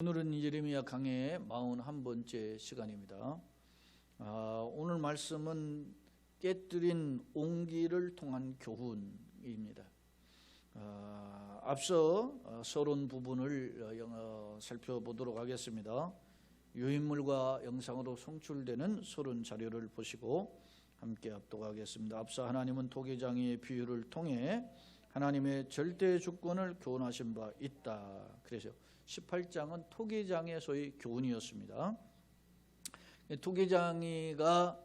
오늘은 예레미야 강해의 41번째 시간입니다. 오늘 말씀은 깨뜨린 옹기를 통한 교훈입니다. 앞서 서론 부분을 살펴보도록 하겠습니다. 유인물과 영상으로 송출되는 서론 자료를 보시고 함께 합독하겠습니다. 앞서 하나님은 토기장이의 비유를 통해 하나님의 절대 주권을 교훈하신 바 있다. 그래서 18장은 토기장의 소위 교훈이었습니다. 토기장이가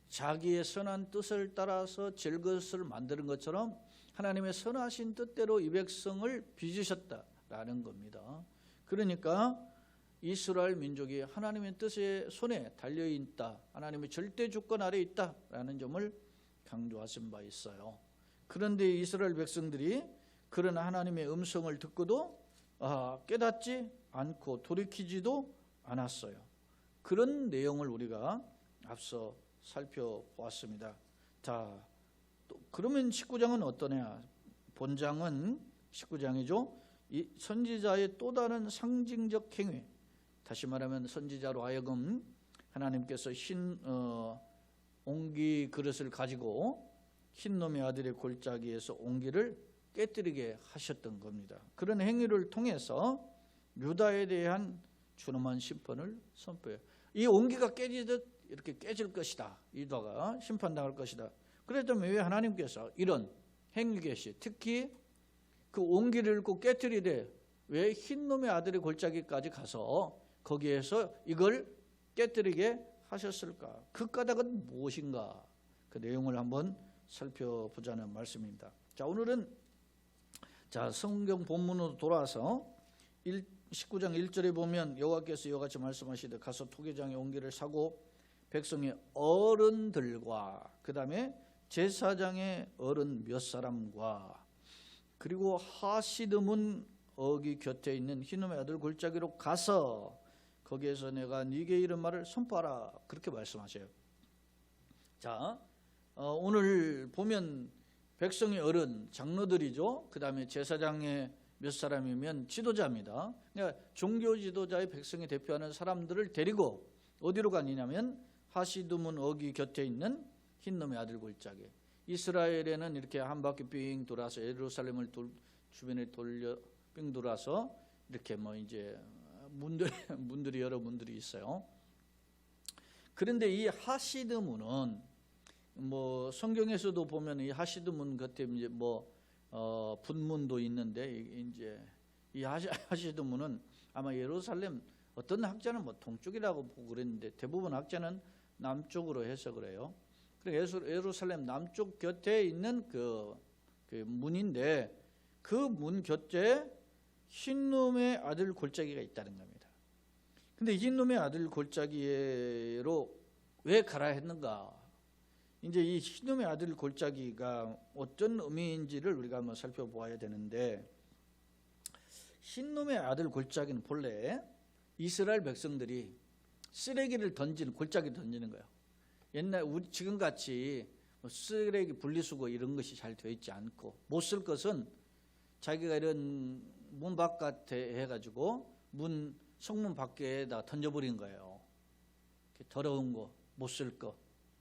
자기의 선한 뜻을 따라서 질 것을 만드는 것처럼 하나님의 선하신 뜻대로 이 백성을 빚으셨다라는 겁니다. 그러니까 이스라엘 민족이 하나님의 뜻의 손에 달려있다, 하나님의 절대 주권 아래 있다라는 점을 강조하신 바 있어요. 그런데 이스라엘 백성들이 그런 하나님의 음성을 듣고도 깨닫지 않고 돌이키지도 않았어요. 그런 내용을 우리가 앞서 살펴보았습니다. 자, 또 그러면 19장은 어떠냐? 본장은 19장이죠. 이 선지자의 또 다른 상징적 행위, 다시 말하면 선지자로 하여금 하나님께서 흰 옹기 그릇을 가지고 흰놈의 아들의 골짜기에서 옹기를 깨뜨리게 하셨던 겁니다. 그런 행위를 통해서 유다에 대한 준엄한 심판을 선포해요. 이 옹기가 깨지듯 이렇게 깨질 것이다. 유다가 심판당할 것이다. 그랬다면 왜 하나님께서 이런 행위 계시, 특히 그 옹기를 꼭 깨뜨리되 왜 흰놈의 아들의 골짜기까지 가서 거기에서 이걸 깨뜨리게 하셨을까? 그 까닭은 무엇인가? 그 내용을 한번 살펴보자는 말씀입니다. 자, 오늘은 성경 본문으로 돌아와서 19장 1절에 보면 여호와께서 이와 같이 말씀하시되 가서 토기장의 옹기를 사고 백성의 어른들과 그 다음에 제사장의 어른 몇 사람과 그리고 하시드문 어기 곁에 있는 흰놈의 아들 골짜기로 가서 거기에서 내가 네게 이른 말을 선포하라, 그렇게 말씀하셔요. 자, 오늘 보면 백성의 어른, 장로들이죠. 그 다음에 제사장의 몇 사람이면 지도자입니다. 그러니까 종교 지도자의 백성이 대표하는 사람들을 데리고 어디로 가느냐면 하시드문 어기 곁에 있는 흰놈의 아들 골짜기. 이스라엘에는 이렇게 한 바퀴 삥 돌아서 예루살렘을 주변에 돌려 삥 돌아서 이렇게 이제 문들이 여러 문들이 있어요. 그런데 이 하시드문은 성경에서도 보면 이 하시드문 곁에 이제 분문도 있는데 이제 이 하시드문은 아마 예루살렘, 어떤 학자는 동쪽이라고 보고 그랬는데 대부분 학자는 남쪽으로 해석을 해요. 그래서 예루살렘 남쪽 곁에 있는 그 문인데 그 문 곁에 흰놈의 아들 골짜기가 있다는 겁니다. 근데 흰놈의 아들 골짜기로 왜 가라 했는가? 이제 이 흰놈의 아들 골짜기가 어떤 의미인지를 우리가 한번 살펴보아야 되는데, 흰놈의 아들 골짜기는 본래 이스라엘 백성들이 쓰레기를 던지는, 골짜기를 던지는 거예요. 옛날 지금같이 쓰레기 분리수거 이런 것이 잘 되어 있지 않고 못 쓸 것은 자기가 이런 문 바깥에 해가지고 성문 밖에다 던져버린 거예요. 더러운 거, 못 쓸 거,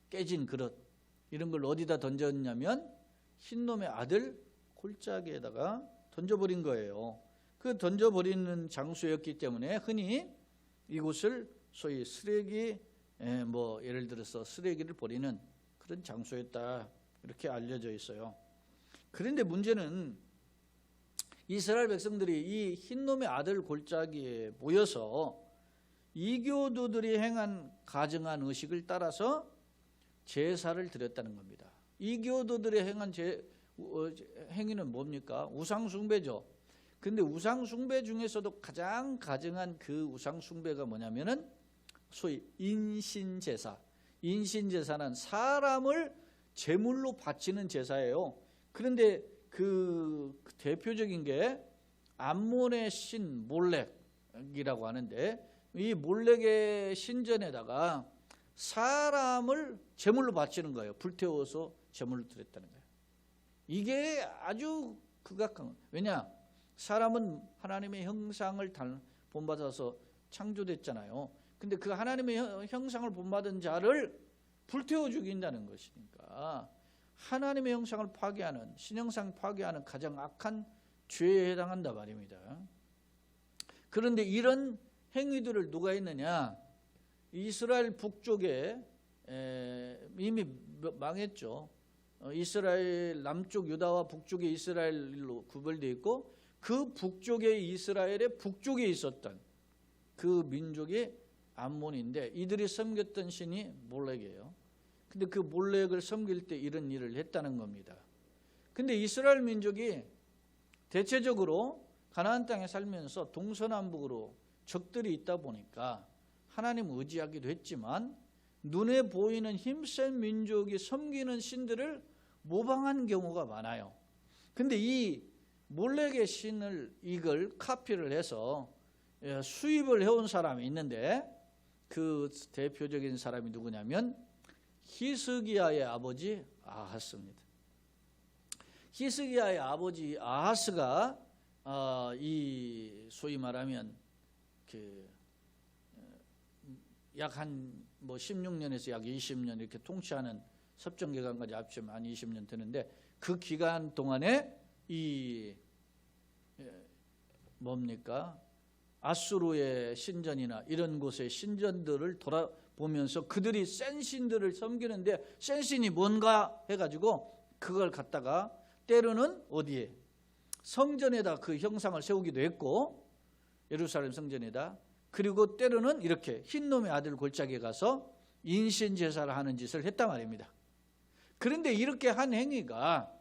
깨진 그릇 이런 걸 어디다 던졌냐면 흰놈의 아들 골짜기에다가 던져버린 거예요. 그 던져버리는 장소였기 때문에 흔히 이곳을 소위 쓰레기, 예를 들어서 쓰레기를 버리는 그런 장소였다, 이렇게 알려져 있어요. 그런데 문제는 이스라엘 백성들이 이 흰놈의 아들 골짜기에 모여서 이교도들이 가정한 의식을 따라서 제사를 드렸다는 겁니다. 이교도들의 행한 행위는 뭡니까? 우상숭배죠. 근데 우상숭배 중에서도 가장 가증한 그 우상숭배가 뭐냐면은 소위 인신제사. 인신제사는 사람을 제물로 바치는 제사예요. 그런데 그 대표적인 게 암몬의 신 몰렉이라고 하는데, 이 몰렉의 신전에다가 사람을 제물로 바치는 거예요. 불태워서 제물로 드렸다는 거예요. 이게 아주 극악한 거예요. 왜냐? 사람은 하나님의 형상을 본받아서 창조됐잖아요. 근데 그 하나님의 형상을 본받은 자를 불태워 죽인다는 것이니까 하나님의 형상을 파괴하는, 신형상 파괴하는 가장 악한 죄에 해당한다 말입니다. 그런데 이런 행위들을 누가 했느냐? 이스라엘 북쪽에 이미 망했죠. 이스라엘 남쪽 유다와 북쪽에 이스라엘로 구별되어 있고 그 북쪽에 이스라엘의 북쪽에 있었던 그 민족이 암몬인데 이들이 섬겼던 신이 몰렉이에요. 근데 그 몰렉을 섬길 때 이런 일을 했다는 겁니다. 근데 이스라엘 민족이 대체적으로 가나안 땅에 살면서 동서남북으로 적들이 있다 보니까 하나님 의지하기도 했지만 눈에 보이는 힘센 민족이 섬기는 신들을 모방한 경우가 많아요. 근데 이 몰렉의 신을 이걸 카피를 해서 수입을 해온 사람이 있는데 그 대표적인 사람이 누구냐면 히스기야의 아버지 아하스입니다. 히스기야의 아버지 아하스가 이 소위 말하면 그 약 한 뭐 16년에서 약 20년 이렇게 통치하는 섭정 기간까지 합치면 한 20년 되는데 그 기간 동안에 이 뭡니까? 아수르의 신전이나 이런 곳의 신전들을 돌아보면서 그들이 센 신들을 섬기는데 센 신이 뭔가 해가지고 그걸 갖다가 때로는 어디에? 성전에다 그 형상을 세우기도 했고 예루살렘 성전에다. 그리고 때로는 이렇게 흰놈의 아들 골짜기에 가서 인신 제사를 하는 짓을 했단 말입니다. 그런데 이렇게 한 행위가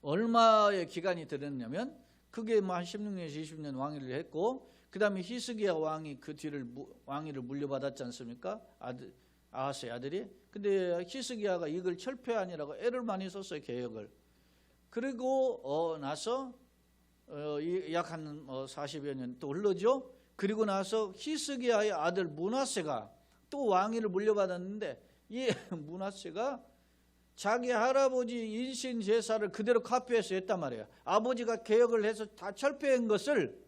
얼마의 기간이 들었냐면 그게 뭐 한 16년에서 20년 왕위를 했고 그 다음에 히스기야 왕이 그 뒤를 왕위를 물려받았지 않습니까? 아하스의 아들이. 근데 히스기야가 이걸 철폐하니라고 애를 많이 썼어요. 개혁을. 그리고 나서 약 한 40여 년 또 흘러죠. 그리고 나서 히스기야의 아들 므낫세가 또 왕위를 물려받았는데 이 므낫세가 자기 할아버지 인신 제사를 그대로 카피해서 했단 말이에요. 아버지가 개혁을 해서 다 철폐한 것을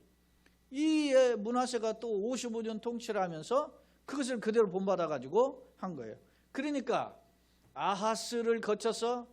이 므낫세가 또 55년 통치를 하면서 그것을 그대로 본받아 가지고 한 거예요. 그러니까 아하스를 거쳐서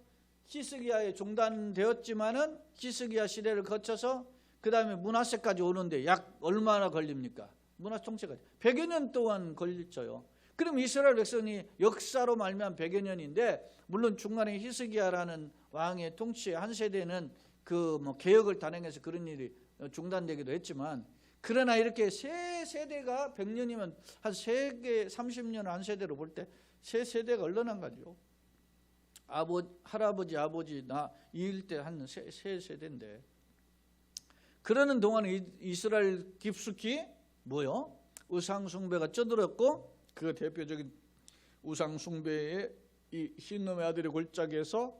히스기야에 종단되었지만은 히스기야 시대를 거쳐서 그 다음에 므낫세까지 오는데 약 얼마나 걸립니까? 므낫세 통치까지 100여 년 동안 걸렸죠. 그럼 이스라엘 백성이 역사로 말미암아 100여 년인데 물론 중간에 히스기야라는 왕의 통치의 한 세대는 그 뭐 개혁을 단행해서 그런 일이 중단되기도 했지만 그러나 이렇게 세 세대가 100년이면 한 3개 30년 한 세대로 볼 때 세 세대가 얼마나 가죠? 할아버지 아버지 나 이일 때 한 세 세대인데 그러는 동안에 이스라엘 깊숙이 뭐요? 우상숭배가 쩌들었고 그 대표적인 우상숭배의 이 흰놈의 아들의 골짜기에서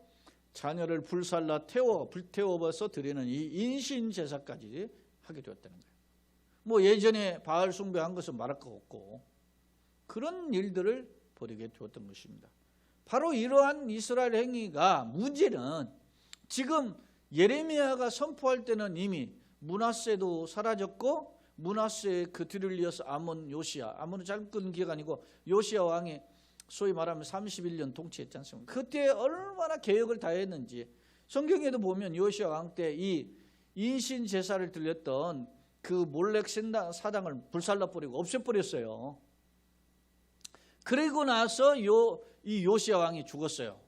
자녀를 불태워서 드리는 이 인신제사까지 하게 되었다는 거예요. 뭐 예전에 바알 숭배한 것은 말할 거 없고 그런 일들을 벌이게 되었던 것입니다. 바로 이러한 이스라엘 행위가 문제는 지금 예레미야가 선포할 때는 이미 므낫세도 사라졌고 므낫세 그 뒤를 이어서 아몬은 짧은 기간이고 요시야 왕이 소위 말하면 31년 통치했지 않습니까? 그때 얼마나 개혁을 다 했는지 성경에도 보면 요시야 왕 때 이 인신 제사를 드렸던 그 몰렉 사당을 불살라버리고 없애버렸어요. 그리고 나서 이 요시야 왕이 죽었어요.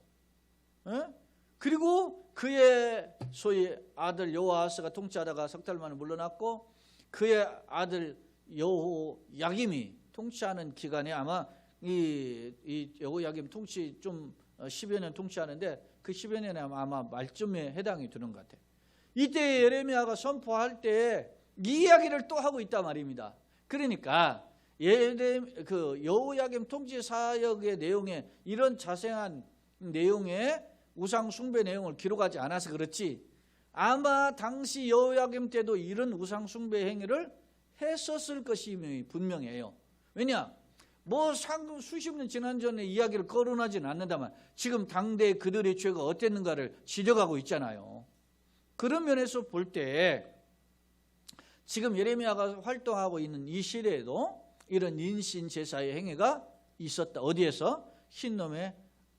그리고 그의 소위 아들 여호아하스가 통치하다가 석 달 만에 물러났고 그의 아들 여호야김이 통치하는 기간에 아마 이 여호야김 통치 좀 10여 년 통치하는데 그 10여 년에 아마 말쯤에 해당이 되는 것 같아요. 이때 예레미야가 선포할 때 이 이야기를 또 하고 있단 말입니다. 그러니까 그 여호야김 통치 사역의 내용에 이런 자세한 내용의 우상 숭배 내용을 기록하지 않아서 그렇지 아마 당시 여호야김 때도 이런 우상 숭배 행위를 했었을 것이 분명해요. 왜냐? 뭐 수십 년 지난 전에 이야기를 거론하지는 않는다만 지금 당대 그들의 죄가 어땠는가를 지적하고 있잖아요. 그런 면에서 볼 때 지금 예레미야가 활동하고 있는 이 시대에도 이런 인신 제사의 행위가 있었다. 어디에서? 흰놈의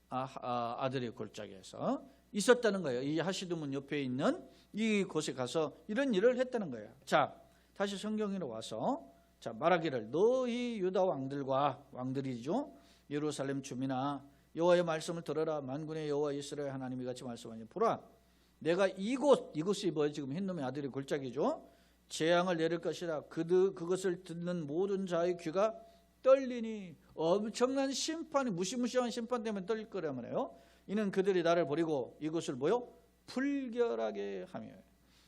아들의 골짜기에서 있었다는 거예요. 이 하시드문 옆에 있는 이곳에 가서 이런 일을 했다는 거예요. 자, 다시 성경으로 와서 자, 말하기를 너희 유다 왕들이죠. 예루살렘 주민아 여호와의 말씀을 들어라. 만군의 여호와 이스라엘 하나님이 같이 말씀하니 보라 내가 이곳이 뭐예요? 지금 흰놈의 아들의 골짜기죠. 재앙을 내릴 것이라. 그것을 듣는 모든 자의 귀가 떨리니 엄청난 심판이 무시무시한 심판 때문에 떨릴 거란 말이에요. 이는 그들이 나를 버리고 이곳을 뭐요? 불결하게 하며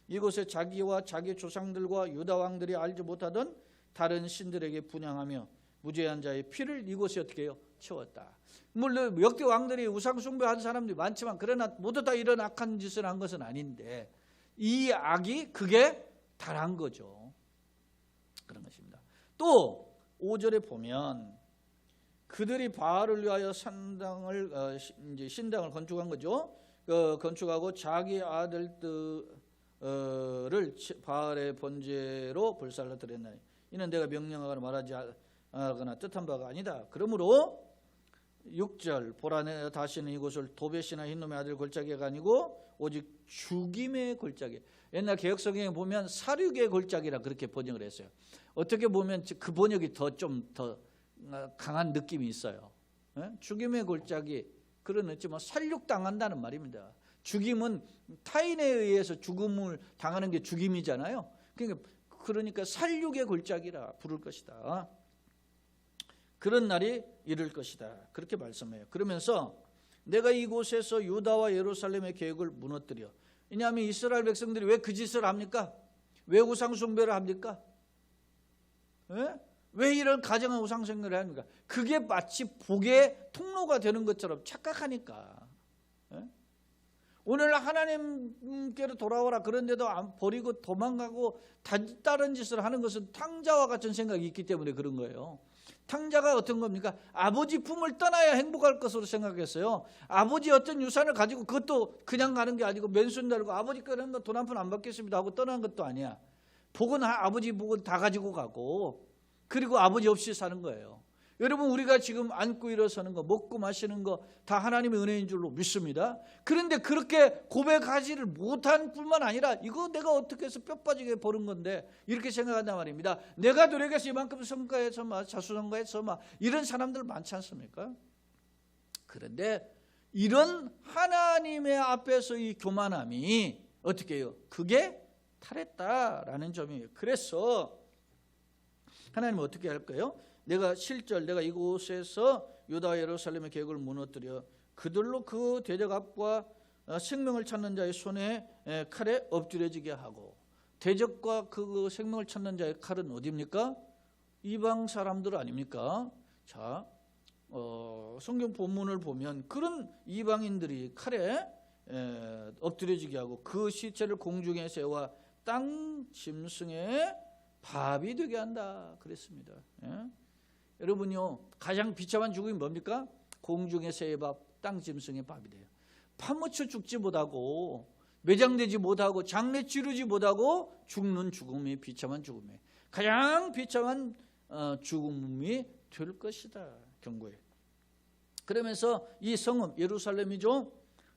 이곳에 자기와 자기 조상들과 유다 왕들이 알지 못하던 다른 신들에게 분향하며 무죄한 자의 피를 이곳에 어떻게 해요? 채웠다. 물론 역대 왕들이 우상 숭배한 사람들이 많지만 그러나 모두 다 이런 악한 짓을 한 것은 아닌데 이 악이 그게 달한 거죠. 그런 것입니다. 또 5절에 보면 그들이 바알을 위하여 신당을 건축한 거죠. 건축하고 자기 아들들을 바알의 번제로 불살라 드렸나니 이는 내가 명령하거나 말하지 않거나 뜻한 바가 아니다. 그러므로 6절 보라 내가 다시는 이곳을 도벳이나 흰놈의 아들 골짜기가 아니고 오직 죽임의 골짜기. 옛날 개역성경에 보면 사륙의 골짜기라 그렇게 번역을 했어요. 어떻게 보면 그 번역이 좀 더 강한 느낌이 있어요. 죽임의 골짜기 그런 의지 살육당한다는 말입니다. 죽임은 타인에 의해서 죽음을 당하는 게 죽임이잖아요. 그러니까 살육의 골짜기라 부를 것이다. 그런 날이 이를 것이다. 그렇게 말씀해요. 그러면서 내가 이곳에서 유다와 예루살렘의 계획을 무너뜨려. 왜냐하면 이스라엘 백성들이 왜 그 짓을 합니까? 왜 우상 숭배를 합니까? 왜 이런 가정한 우상 숭배를 합니까? 그게 마치 복의 통로가 되는 것처럼 착각하니까. 오늘 하나님께로 돌아오라 그런데도 안 버리고 도망가고 다른 짓을 하는 것은 탕자와 같은 생각이 있기 때문에 그런 거예요. 탕자가 어떤 겁니까? 아버지 품을 떠나야 행복할 것으로 생각했어요. 아버지 어떤 유산을 가지고 그것도 그냥 가는 게 아니고 맨손 달고 아버지 거는 거 돈 한 푼 안 받겠습니다 하고 떠난 것도 아니야. 복은 아버지 복은 다 가지고 가고 그리고 아버지 없이 사는 거예요. 여러분 우리가 지금 앉고 일어서는 거 먹고 마시는 거 다 하나님의 은혜인 줄로 믿습니다. 그런데 그렇게 고백하지를 못한 뿐만 아니라 이거 내가 어떻게 해서 뼈 빠지게 버는 건데 이렇게 생각한단 말입니다. 내가 노력해서 이만큼 성과해서 자수성가해서 이런 사람들 많지 않습니까? 그런데 이런 하나님의 앞에서 이 교만함이 어떻게 해요? 그게 탈했다라는 점이에요. 그래서 하나님은 어떻게 할까요? 내가 이곳에서 유다 예루살렘의 계획을 무너뜨려 그들로 그 대적압과 생명을 찾는 자의 손에 칼에 엎드려지게 하고 대적과 그 생명을 찾는 자의 칼은 어디입니까? 이방 사람들 아닙니까? 자, 성경 본문을 보면 그런 이방인들이 칼에 엎드려지게 하고 그 시체를 공중에 세워 땅 짐승의 밥이 되게 한다 그랬습니다. 여러분요 가장 비참한 죽음이 뭡니까? 공중의 새의 밥, 땅 짐승의 밥이 돼요. 파묻혀 죽지 못하고 매장되지 못하고 장례 치르지 못하고 죽는 죽음이 비참한 죽음이에요. 가장 비참한 죽음이 될 것이다 경고에. 그러면서 이 성읍 예루살렘이죠.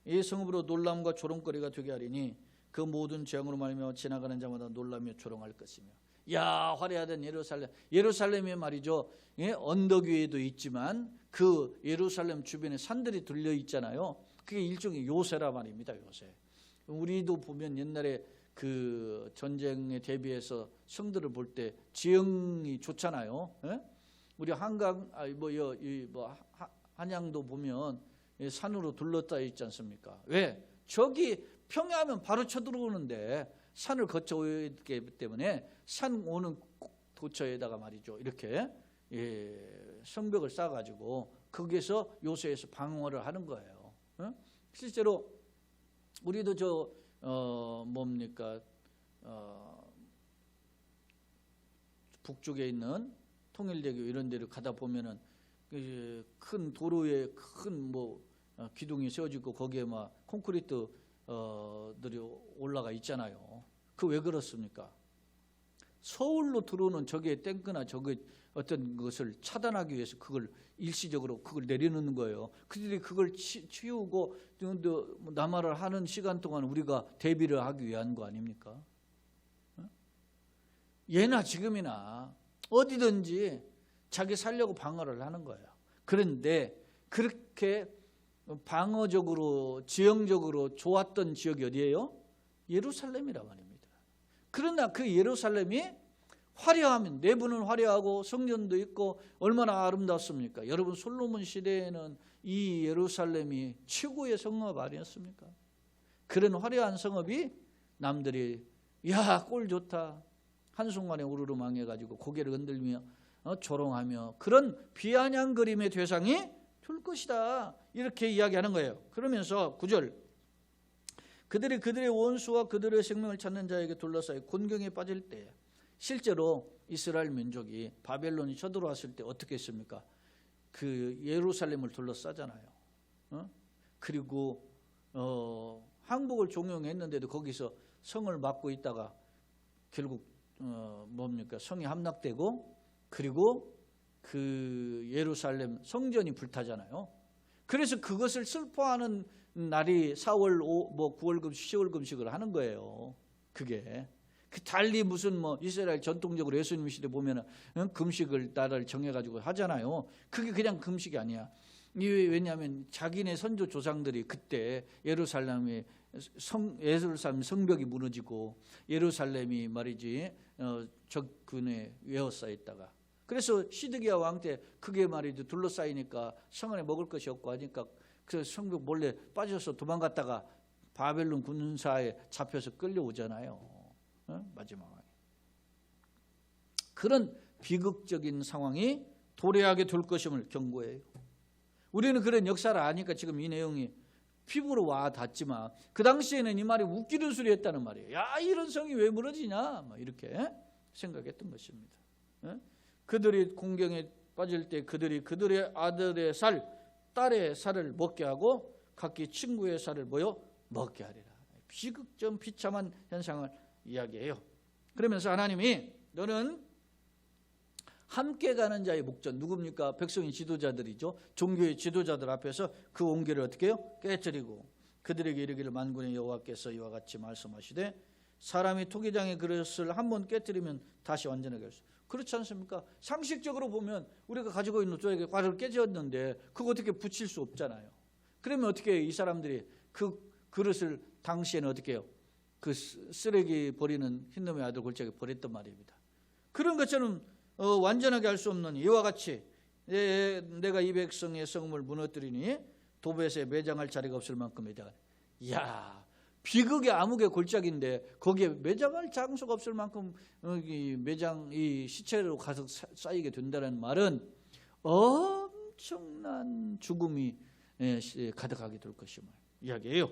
이 성읍으로 놀람과 조롱거리가 되게 하리니 그 모든 재앙으로 말미암아 지나가는 자마다 놀라며 조롱할 것이며. 야 화려하던 예루살렘이 말이죠. 언덕 위에도 있지만 그 예루살렘 주변에 산들이 들려 있잖아요. 그게 일종의 요새라 말입니다. 요새. 우리도 보면 옛날에 그 전쟁에 대비해서 성들을 볼 때 지형이 좋잖아요. 우리 한강 한양도 보면 산으로 둘러싸여 있지 않습니까? 왜? 저기 평야하면 바로 쳐들어오는데 산을 거쳐오기 때문에 산 오는 도처에다가 말이죠. 이렇게 성벽을 쌓아가지고 거기에서 요새에서 방어를 하는 거예요. 실제로 우리도 북쪽에 있는 통일대교 이런 데를 가다 보면은 큰 도로에 큰 기둥이 세워지고 거기에 콘크리트 들이 올라가 있잖아요. 그 왜 그렇습니까? 서울로 들어오는 적의 탱크나 적의 어떤 것을 차단하기 위해서 그걸 일시적으로 그걸 내려놓는 거예요. 그들이 그걸 치우고 남하를 하는 시간 동안 우리가 대비를 하기 위한 거 아닙니까? 예나 지금이나 어디든지 자기 살려고 방어를 하는 거예요. 그런데 그렇게 방어적으로 지형적으로 좋았던 지역이 어디예요? 예루살렘이란 말입니다. 그러나 그 예루살렘이 화려하면 내부는 화려하고 성전도 있고 얼마나 아름답습니까? 여러분 솔로몬 시대에는 이 예루살렘이 최고의 성읍 아니었습니까? 그런 화려한 성읍이 남들이 야, 꼴 좋다. 한순간에 우르르 망해가지고 고개를 흔들며 조롱하며 그런 비아냥거림의 대상이 될 것이다. 이렇게 이야기하는 거예요. 그러면서 9절 그들이 그들의 원수와 그들의 생명을 찾는 자에게 둘러싸여 곤경에 빠질 때 실제로 이스라엘 민족이 바벨론이 쳐들어왔을 때 어떻게 했습니까? 그 예루살렘을 둘러싸잖아요. 그리고 항복을 종용했는데도 거기서 성을 막고 있다가 결국 뭡니까? 성이 함락되고 그리고 그 예루살렘 성전이 불타잖아요. 그래서 그것을 슬퍼하는 날이 4월 9월 금식 10월 금식을 하는 거예요. 그게 달리 무슨 이스라엘 전통적으로 예수님 시대 보면은 금식을 날을 정해가지고 하잖아요. 그게 그냥 금식이 아니야. 왜냐하면 자기네 선조 조상들이 그때 예루살렘 성벽이 무너지고 예루살렘이 말이지 적군에 외워싸여 있다가 그래서 시드기야 왕 때 그게 말이죠 둘러싸이니까 성 안에 먹을 것이 없고 하니까 그 성벽 몰래 빠져서 도망갔다가 바벨론 군사에 잡혀서 끌려오잖아요. 마지막에 그런 비극적인 상황이 도래하게 될 것임을 경고해요. 우리는 그런 역사를 아니까 지금 이 내용이 피부로 와 닿지만 그 당시에는 이 말이 웃기는 소리였다는 말이에요. 야, 이런 성이 왜 무너지냐 이렇게 생각했던 것입니다. 그들이 공경에 빠질 때 그들이 그들의 아들의 살, 딸의 살을 먹게 하고 각기 친구의 살을 먹게 하리라. 비극적 비참한 현상을 이야기해요. 그러면서 하나님이 너는 함께 가는 자의 목전 누굽니까? 백성의 지도자들이죠. 종교의 지도자들 앞에서 그 온기를 어떻게 해요? 깨뜨리고 그들에게 이르기를 만군의 여호와께서 이와 같이 말씀하시되 사람이 토기장의 그릇을 한번 깨뜨리면 다시 완전하게 할 수. 그렇지 않습니까? 상식적으로 보면 우리가 가지고 있는 저에게 과를 깨졌는데 그거 어떻게 붙일 수 없잖아요. 그러면 어떻게 해요? 이 사람들이 그 그릇을 당시에는 어떻게 해요? 그 쓰레기 버리는 흰놈의 아들 골짜기에 버렸단 말입니다. 그런 것처럼 완전하게 할 수 없는 이와 같이 내가 이 백성의 성을 무너뜨리니 도벳에 매장할 자리가 없을 만큼 매장을. 이야, 비극의 암흑의 골짜기인데 거기에 매장할 장소가 없을 만큼 이 시체로 가득 쌓이게 된다는 말은 엄청난 죽음이 가득하게 될 것임을 이야기해요.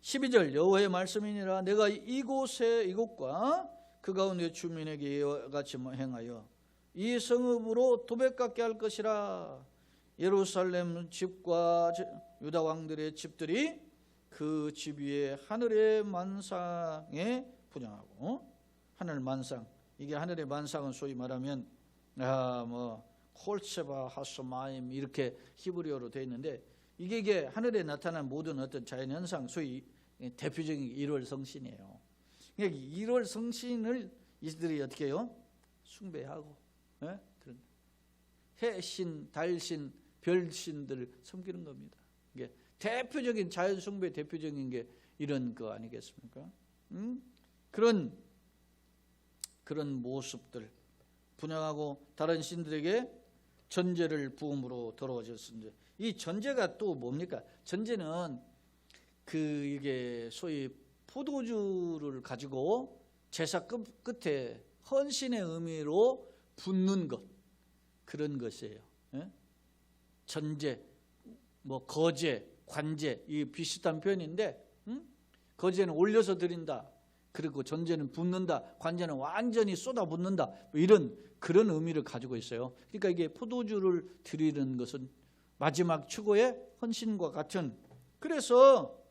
12절 여호와의 말씀이니라 내가 이곳과 그 가운데 주민에게 이와 같이 행하여 이 성읍으로 도백같게 할 것이라. 예루살렘 집과 유다 왕들의 집들이 그 집 위에 하늘의 만상에 분양하고 하늘 만상 이게 하늘의 만상은 소위 말하면 콜체바 하소마임 이렇게 히브리어로 되어 있는데 이게 하늘에 나타난 모든 어떤 자연현상 소위 대표적인 1월 성신이에요. 그러니까 1월 성신을 이들이 어떻게 해요? 숭배하고 그런 해신, 달신, 별신들 섬기는 겁니다. 이게 대표적인 자연 숭배 대표적인 게 이런 거 아니겠습니까? 그런 모습들 분양하고 다른 신들에게 전제를 부음으로 더러워졌습니다. 이 전제가 또 뭡니까? 전제는 이게 소위 포도주를 가지고 제사 끝에 헌신의 의미로 붓는 것 그런 것이에요. 전제, 거제, 관제 이 비슷한 표현인데 거제는 올려서 드린다. 그리고 전제는 붓는다. 관제는 완전히 쏟아붓는다. 이런 그런 의미를 가지고 있어요. 그러니까 이게 포도주를 드리는 것은 마지막 최고의 헌신과 같은. 그래서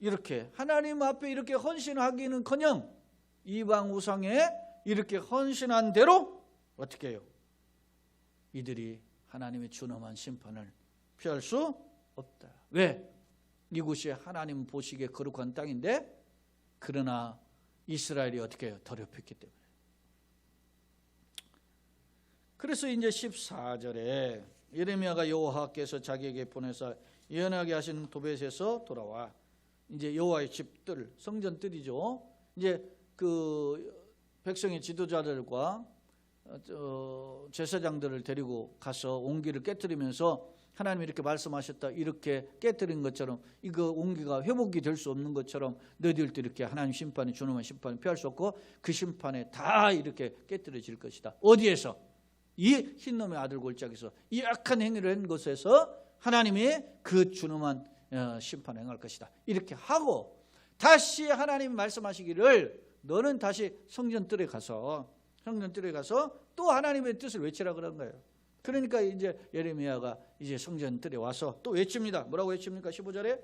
이렇게 하나님 앞에 이렇게 헌신하기는커녕 이방 우상에 이렇게 헌신한 대로 어떻게 해요? 이들이 하나님의 준엄한 심판을 피할 수 없다. 왜? 이곳이 하나님 보시기에 거룩한 땅인데 그러나 이스라엘이 어떻게 해요? 더럽혔기 때문에. 그래서 이제 14절에 예레미야가 여호와께서 자기에게 보내사 예언하게 하신 도벳에서 돌아와 이제 여호와의 집들, 성전들이죠. 이제 그 백성의 지도자들과 제사장들을 데리고 가서 옹기를 깨뜨리면서 하나님이 이렇게 말씀하셨다, 이렇게 깨뜨린 것처럼 이거 옹기가 회복이 될 수 없는 것처럼 너희들도 이렇게 하나님 심판이 준엄한 심판을 피할 수 없고 그 심판에 다 이렇게 깨뜨려질 것이다. 어디에서? 이 흰놈의 아들 골짜기에서, 이 악한 행위를 한 곳에서 하나님이 그 준엄한 심판을 행할 것이다. 이렇게 하고 다시 하나님이 말씀하시기를 너는 다시 성전뜰에 가서 또 하나님의 뜻을 외치라 그런 거예요. 그러니까 이제 예레미야가 이제 성전뜰에 와서 또 외칩니다. 뭐라고 외칩니까? 15절에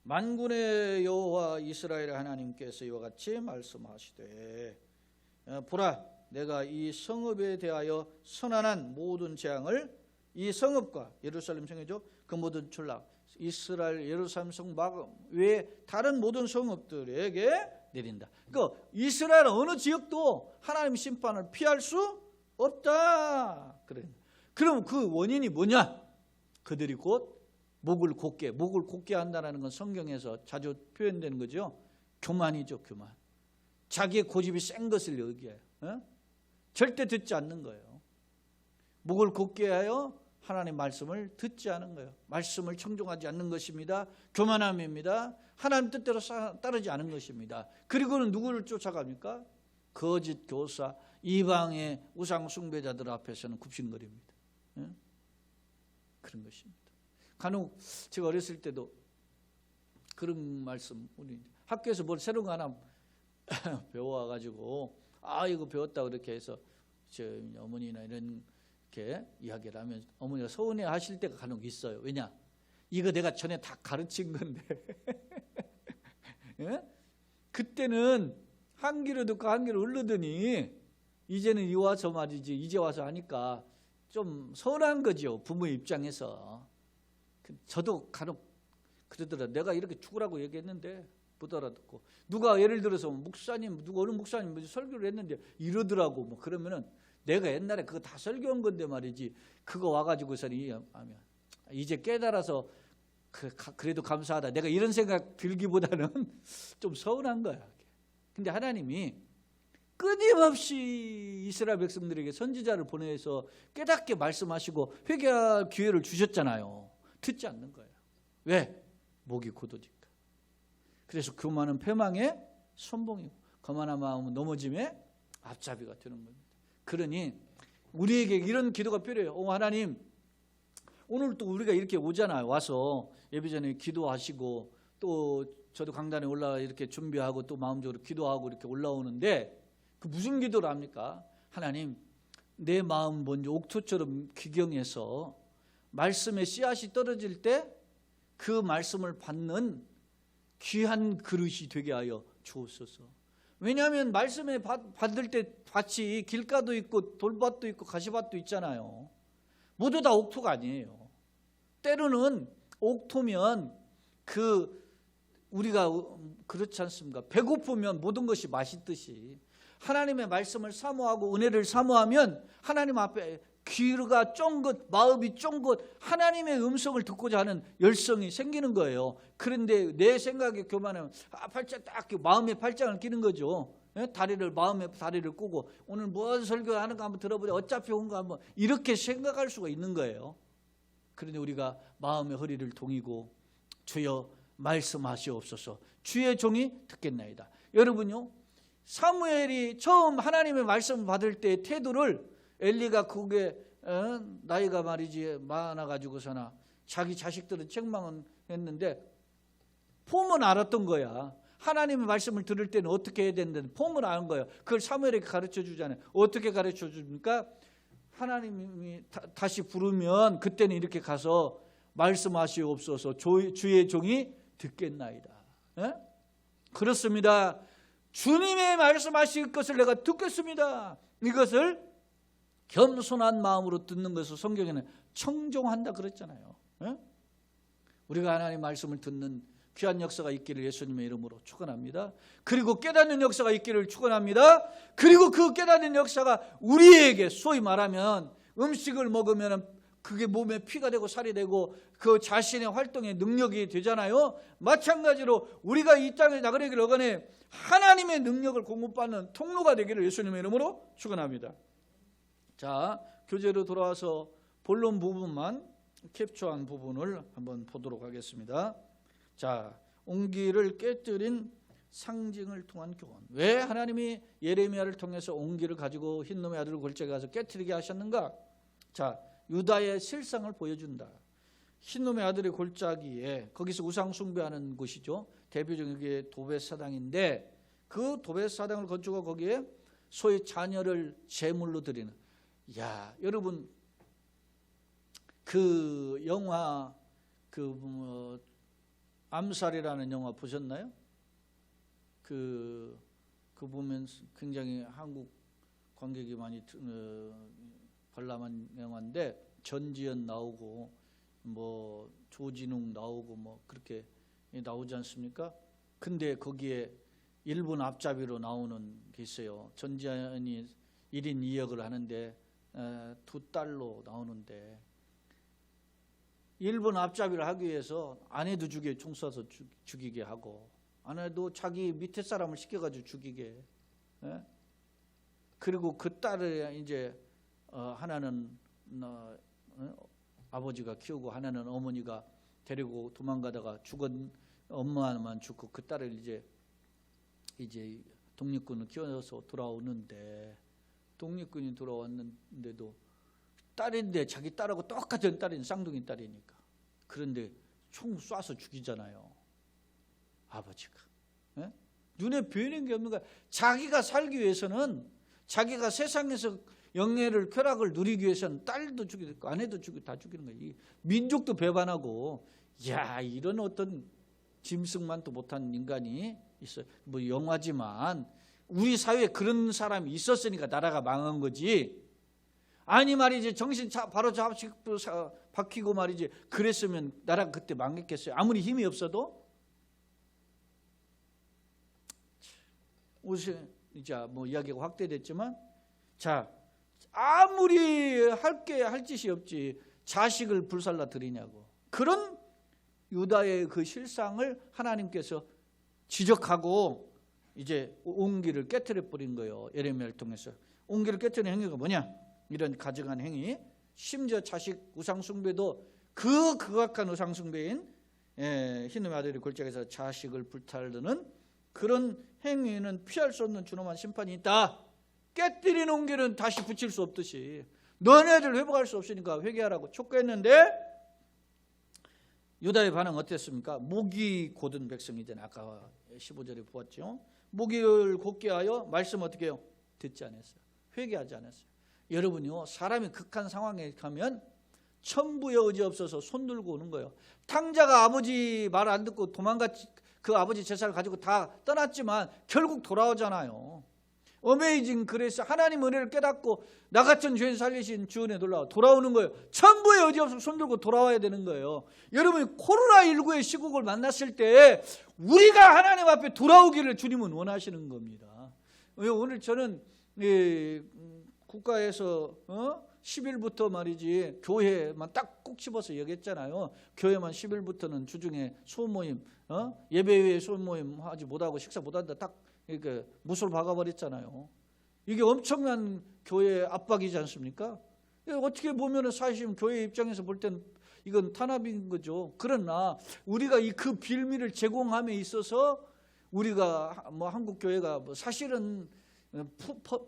만군의 여호와 이스라엘의 하나님께서 이와 같이 말씀하시되 보라, 내가 이 성읍에 대하여 선언한 모든 재앙을 이 성읍과 예루살렘 성이죠. 그 모든 전락 이스라엘 예루살렘 성 외에 다른 모든 성읍들에게 내린다. 그러니까 이스라엘 어느 지역도 하나님 심판을 피할 수 없다. 그럼 그 원인이 뭐냐? 그들이 곧 목을 곧게 한다는 건 성경에서 자주 표현되는 거죠. 교만이죠, 교만. 자기의 고집이 센 것을 여기에요. 절대 듣지 않는 거예요. 목을 곧게 하여 하나님의 말씀을 듣지 않은 거예요. 말씀을 청종하지 않는 것입니다. 교만함입니다. 하나님 뜻대로 따르지 않은 것입니다. 그리고는 누구를 쫓아갑니까? 거짓 교사, 이방의 우상 숭배자들 앞에서는 굽신거립니다. 그런 것입니다. 간혹 제가 어렸을 때도 그런 말씀, 우리 학교에서 뭘 새로운 거 하나 배워와가지고 이거 배웠다 그렇게 해서 저희 어머니나 이런 게 이야기를 하면 어머니가 서운해 하실 때가 간혹 있어요. 왜냐? 이거 내가 전에 다 가르친 건데 예? 그때는 한 귀로 듣고 한 귀로 흘르더니 이제는 이 와서 말이지, 이제 와서 하니까 좀 서운한 거죠, 부모의 입장에서. 저도 간혹 그러더라. 내가 이렇게 죽으라고 얘기했는데 못 알아듣고, 누가 예를 들어서 목사님, 어느 목사님 설교를 했는데 이러더라고. 뭐 그러면은 내가 옛날에 그거 다 설교한 건데 말이지, 그거 와가지고서 이제 깨달아서 그래도 감사하다, 내가 이런 생각 들기보다는 좀 서운한 거야. 근데 하나님이 끊임없이 이스라엘 백성들에게 선지자를 보내서 깨닫게 말씀하시고 회개할 기회를 주셨잖아요. 듣지 않는 거예요. 왜? 목이 곧으니까. 그래서 교만은 패망의 선봉이고 거만한 마음은 넘어짐의 앞잡이가 되는 겁니다. 그러니 우리에게 이런 기도가 필요해요. 하나님, 오늘 또 우리가 이렇게 오잖아요. 와서 예배 전에 기도하시고 또 저도 강단에 올라가 이렇게 준비하고 또 마음적으로 기도하고 이렇게 올라오는데 그 무슨 기도를 합니까? 하나님, 내 마음 먼저 옥토처럼 귀경해서 말씀의 씨앗이 떨어질 때 그 말씀을 받는 귀한 그릇이 되게 하여 주옵소서. 왜냐하면 말씀에 받을 때 밭이 길가도 있고 돌밭도 있고 가시밭도 있잖아요. 모두 다 옥토가 아니에요. 때로는 옥토면 우리가 그렇지 않습니까? 배고프면 모든 것이 맛있듯이 하나님의 말씀을 사모하고 은혜를 사모하면 하나님 앞에 귀가 쫑긋, 마음이 쫑긋 하나님의 음성을 듣고자 하는 열성이 생기는 거예요. 그런데 내 생각에 교만하면 팔짱 딱 마음의 팔짱을 끼는 거죠. 마음의 다리를 꼬고 오늘 무슨 설교하는가 한번 들어보자, 어차피 온 거 한번, 이렇게 생각할 수가 있는 거예요. 그런데 우리가 마음의 허리를 동이고 주여 말씀하시옵소서, 주의 종이 듣겠나이다. 여러분요, 사무엘이 처음 하나님의 말씀을 받을 때의 태도를 엘리가 그게 나이가 말이지 많아가지고서나 자기 자식들은 책망은 했는데 폼은 알았던 거야. 하나님의 말씀을 들을 때는 어떻게 해야 되는데 폼을 아는 거예요. 그걸 사무엘에게 가르쳐 주잖아요. 어떻게 가르쳐 줍니까? 하나님이 다시 부르면 그때는 이렇게 가서 말씀하시옵소서, 주의 종이 듣겠나이다. 에? 그렇습니다. 주님의 말씀하실 것을 내가 듣겠습니다. 이것을 겸손한 마음으로 듣는 것을 성경에는 청종한다 그랬잖아요. 에? 우리가 하나님의 말씀을 듣는 귀한 역사가 있기를 예수님의 이름으로 축원합니다. 그리고 깨닫는 역사가 있기를 축원합니다. 그리고 그 깨닫는 역사가 우리에게 소위 말하면 음식을 먹으면 그게 몸에 피가 되고 살이 되고 그 자신의 활동의 능력이 되잖아요. 마찬가지로 우리가 이 땅에 나그네길 어간에 하나님의 능력을 공급받는 통로가 되기를 예수님의 이름으로 축원합니다. 자, 교재로 돌아와서 본론 부분만 캡처한 부분을 한번 보도록 하겠습니다. 자, 옹기를 깨뜨린 상징을 통한 교훈. 왜 하나님이 예레미야를 통해서 옹기를 가지고 흰놈의 아들을 골짜기에 가서 깨뜨리게 하셨는가? 자, 유다의 실상을 보여준다. 흰놈의 아들의 골짜기에, 거기서 우상 숭배하는 곳이죠. 대표적인 게 도벳사당인데, 그 도벳사당을 건축하고 거기에 소위 자녀를 제물로 드리는. 야, 여러분 그 영화 암살이라는 영화 보셨나요? 그 보면 굉장히 한국 관객이 많이 관람한 영화인데, 전지현 나오고 뭐 조진웅 나오고 뭐 그렇게 나오지 않습니까? 근데 거기에 일본 앞잡이로 나오는 게 있어요. 전지현이 1인 2역을 하는데 두 딸로 나오는데, 일본 앞잡이를 하기 위해서 아내도 총 쏴서 죽이게 하고, 아내도 자기 밑에 사람을 시켜가지고 죽이게. 예? 그리고 그 딸을 이제 하나는 아버지가 키우고 하나는 어머니가 데리고 도망가다가 죽은 엄마만 죽고, 그 딸을 이제 독립군을 키워서 돌아오는데, 독립군이 돌아왔는데도 딸인데 자기 딸하고 똑같은 딸인 쌍둥이 딸이니까, 그런데 총 쏴서 죽이잖아요, 아버지가. 예? 눈에 보이는 게 없는 거야. 자기가 살기 위해서는, 자기가 세상에서 영예를 쾌락을 누리기 위해서는 딸도 죽이고 아내도 죽이고 다 죽이는 거야. 이 민족도 배반하고, 야, 이런 어떤 짐승만도 못한 인간이 있어요. 뭐 영화지만 우리 사회에 그런 사람이 있었으니까 나라가 망한 거지. 아니 말이지, 정신 바로 박히고 말이지, 그랬으면 나라가 그때 망했겠어요? 아무리 힘이 없어도. 이제 뭐 이야기가 확대됐지만, 자, 아무리 할 짓이 없지 자식을 불살라 드리냐고. 그런 유다의 그 실상을 하나님께서 지적하고 이제 옹기를 깨트려 버린 거예요. 예레미야를 통해서. 옹기를 깨트리는 행위가 뭐냐? 이런 가증한 행위, 심지어 자식 우상 숭배도 그 극악한 우상 숭배인 흰놈의 아들이 골짜기에서 자식을 불탈르는 그런 행위는 피할 수 없는 준엄한 심판이 있다. 깨뜨린 옹기는 다시 붙일 수 없듯이 너네들 회복할 수 없으니까 회개하라고 촉구했는데, 유다의 반응 어땠습니까? 목이 곧은 백성이잖아요. 아까 15절에 보았죠. 목을 곧게 하여 말씀 어떻게 해요? 듣지 않았어요. 회개하지 않았어요. 여러분요, 사람이 극한 상황에 가면 천부의 의지 없어서 손 들고 오는 거예요. 탕자가 아버지 말 안 듣고 도망갔지, 그 아버지 제사를 가지고 다 떠났지만 결국 돌아오잖아요. 어메이징 그레이스, 하나님 은혜를 깨닫고 나 같은 죄인 살리신 주 은혜 놀라워 돌아오는 거예요. 천부의 의지 없어서 손 들고 돌아와야 되는 거예요. 여러분이 코로나19의 시국을 만났을 때 우리가 하나님 앞에 돌아오기를 주님은 원하시는 겁니다. 오늘 저는 국가에서 10일부터 말이지, 교회만 딱 꼭 집어서 얘기했잖아요. 교회만 10일부터는 주중에 소모임, 예배외에 소모임 하지 못하고 식사 못한다, 딱 이렇게 못을 박아버렸잖아요. 이게 엄청난 교회 압박이지 않습니까? 어떻게 보면은 사실 교회 입장에서 볼 때는 이건 탄압인 거죠. 그러나 우리가 그 빌미를 제공함에 있어서 우리가 뭐 한국 교회가 뭐 사실은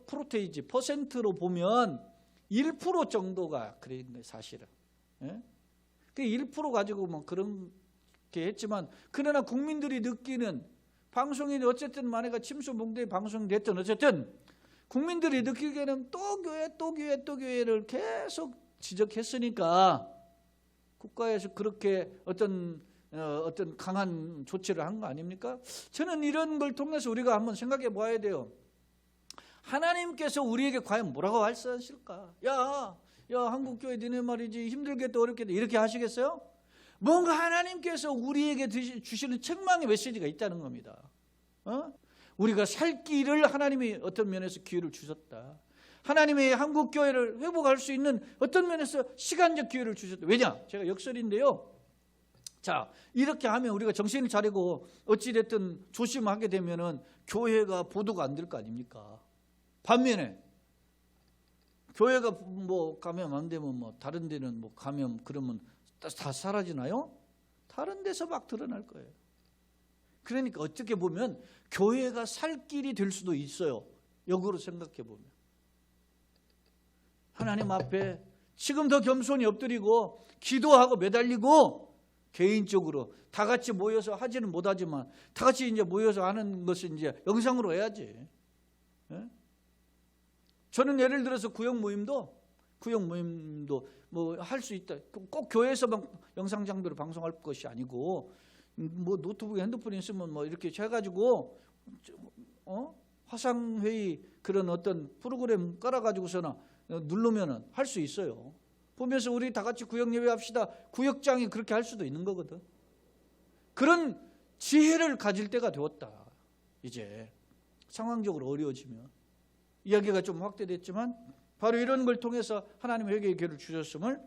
프로테이지 퍼센트로 보면 1% 정도가 그런 거예요, 사실은. 예? 그 1% 가지고 뭐 그런 게 했지만, 그러나 국민들이 느끼는, 방송이 어쨌든 만약에 침수봉대에 방송이 됐든 어쨌든 국민들이 느끼기에는 또 교회를 계속 지적했으니까 국가에서 그렇게 어떤 어떤 강한 조치를 한 거 아닙니까? 저는 이런 걸 통해서 우리가 한번 생각해 봐야 돼요. 하나님께서 우리에게 과연 뭐라고 말씀하실까? 야 한국교회 니네 말이지 힘들겠다 어렵겠다 이렇게 하시겠어요? 뭔가 하나님께서 우리에게 주시는 책망의 메시지가 있다는 겁니다. 우리가 살 길을 하나님이 어떤 면에서 기회를 주셨다. 하나님의 한국교회를 회복할 수 있는 어떤 면에서 시간적 기회를 주셨다. 왜냐? 제가 역설인데요. 자, 이렇게 하면 우리가 정신을 차리고 어찌됐든 조심하게 되면은 교회가 보도가 안 될 거 아닙니까? 반면에 교회가 뭐 감염 안 되면 뭐 다른 데는 뭐 감염 그러면 다 사라지나요? 다른 데서 막 드러날 거예요. 그러니까 어떻게 보면 교회가 살 길이 될 수도 있어요. 역으로 생각해 보면. 하나님 앞에 지금 더 겸손히 엎드리고 기도하고 매달리고 개인적으로 다 같이 모여서 하지는 못하지만 다 같이 이제 모여서 하는 것을 이제 영상으로 해야지. 저는 예를 들어서 구역 모임도 뭐 할 수 있다. 꼭 교회에서만 영상 장비로 방송할 것이 아니고 뭐 노트북, 핸드폰 있으면 뭐 이렇게 해가지고 화상 회의 그런 어떤 프로그램 깔아가지고서나 누르면은 할 수 있어요. 보면서 우리 다 같이 구역 예배합시다. 구역장이 그렇게 할 수도 있는 거거든. 그런 지혜를 가질 때가 되었다. 이제 상황적으로 어려워지면 이야기가 좀 확대됐지만 바로 이런 걸 통해서 하나님의 회개의 기회를 주셨음을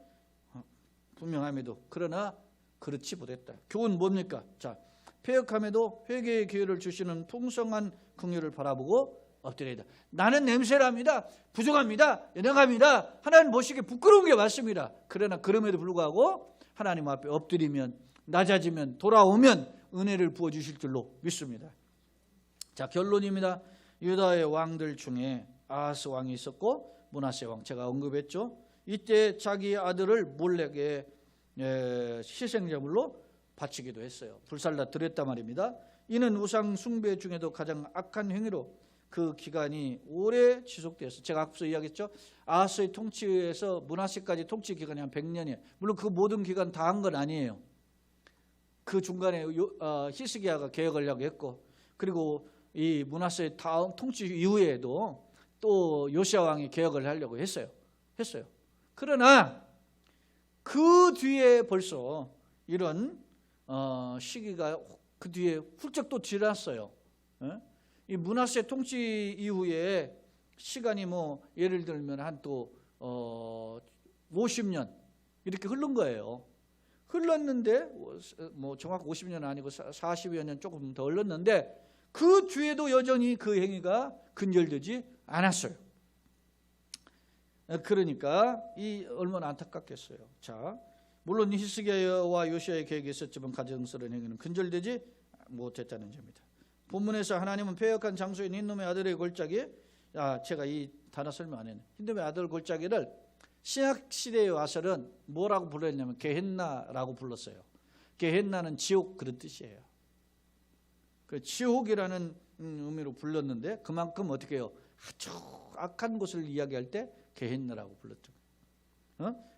분명함에도 그러나 그렇지 못했다. 교훈 뭡니까? 자, 패역함에도 회개의 기회를 주시는 풍성한 긍휼을 바라보고 엎드려야 돼. 나는 냄새납니다. 부족합니다. 연약합니다. 하나님 보시기에 부끄러운 게 맞습니다. 그러나 그럼에도 불구하고 하나님 앞에 엎드리면 낮아지면 돌아오면 은혜를 부어주실 줄로 믿습니다. 자, 결론입니다. 유다의 왕들 중에 아하스 왕이 있었고 므낫세 왕 제가 언급했죠. 이때 자기 아들을 몰렉에 희생제물로 바치기도 했어요. 불살라 드렸단 말입니다. 이는 우상 숭배 중에도 가장 악한 행위로 그 기간이 오래 지속되었어요. 제가 앞서 이야기했죠. 아하스의 통치에서 므낫세까지 통치 기간이 한 100년이에요. 물론 그 모든 기간 다 한 건 아니에요. 그 중간에 히스기야가 개혁하려고 했고 그리고 이 므낫세의 다음 통치 이후에도 또 요시야 왕이 개혁을 하려고 했어요. 그러나 그 뒤에 벌써 이런 시기가 그 뒤에 훌쩍 또 지났어요. 이 므낫세 통치 이후에 시간이 뭐 예를 들면 한 또 50년 이렇게 흐른 거예요. 흘렀는데 뭐 정확 50년 아니고 40여 년 조금 더 흘렀는데 그 뒤에도 여전히 그 행위가 근절되지 않았어요. 그러니까 이 얼마나 안타깝겠어요. 자, 물론 히스기야와 요시야의 계획이 있었지만 가증스러운 행위는 근절되지 못했다는 점입니다. 본문에서 하나님은 패역한 장소인 흰놈의 아들의 골짜기, 제가 이 단어 설명 안 했네. 흰놈의 아들 골짜기를 신약 시대에 와서는 뭐라고 불렀냐면 게헨나라고 불렀어요. 게헨나는 지옥 그런 뜻이에요. 그 지옥이라는 의미로 불렀는데 그만큼 어떻게 해요? 아주 악한 곳을 이야기할 때 게헨나라고 불렀죠.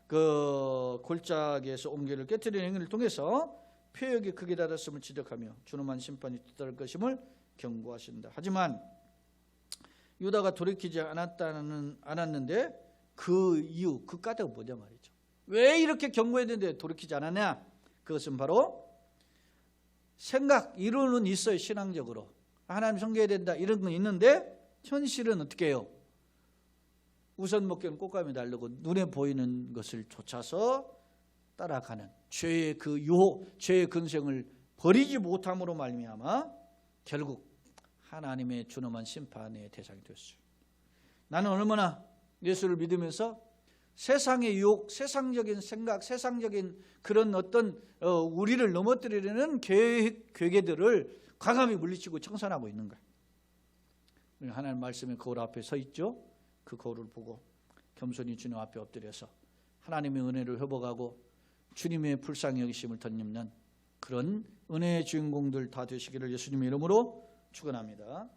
그 골짜기에서 옹기를 깨뜨리는 행위를 통해서 표역이 크게 달았음을 지적하며 준엄한 심판이 뒤따를 것임을 경고하신다. 하지만 유다가 돌이키지 않았는데 그 이유, 그 까닭은 뭐냐 말이죠. 왜 이렇게 경고했는데 돌이키지 않았냐? 그것은 바로 생각, 이론은 있어요. 신앙적으로 하나님 섬겨야 된다 이런 건 있는데 현실은 어떻게 해요? 우선 먹기는 꽃감이 다르고 눈에 보이는 것을 쫓아서 따라가는 죄의 그 유혹, 죄의 근성을 버리지 못함으로 말미암아 결국 하나님의 준엄한 심판의 대상이 됐어요. 나는 얼마나 예수를 믿으면서 세상의 유혹, 세상적인 생각, 세상적인 그런 어떤 우리를 넘어뜨리려는 괴계들을 과감히 물리치고 청산하고 있는가. 하나님 말씀의 거울 앞에 서 있죠. 그 거울을 보고 겸손히 주님 앞에 엎드려서 하나님의 은혜를 회복하고 주님의 불쌍히 여기심을 덧입는 그런 은혜의 주인공들 다 되시기를 예수님의 이름으로 축원합니다.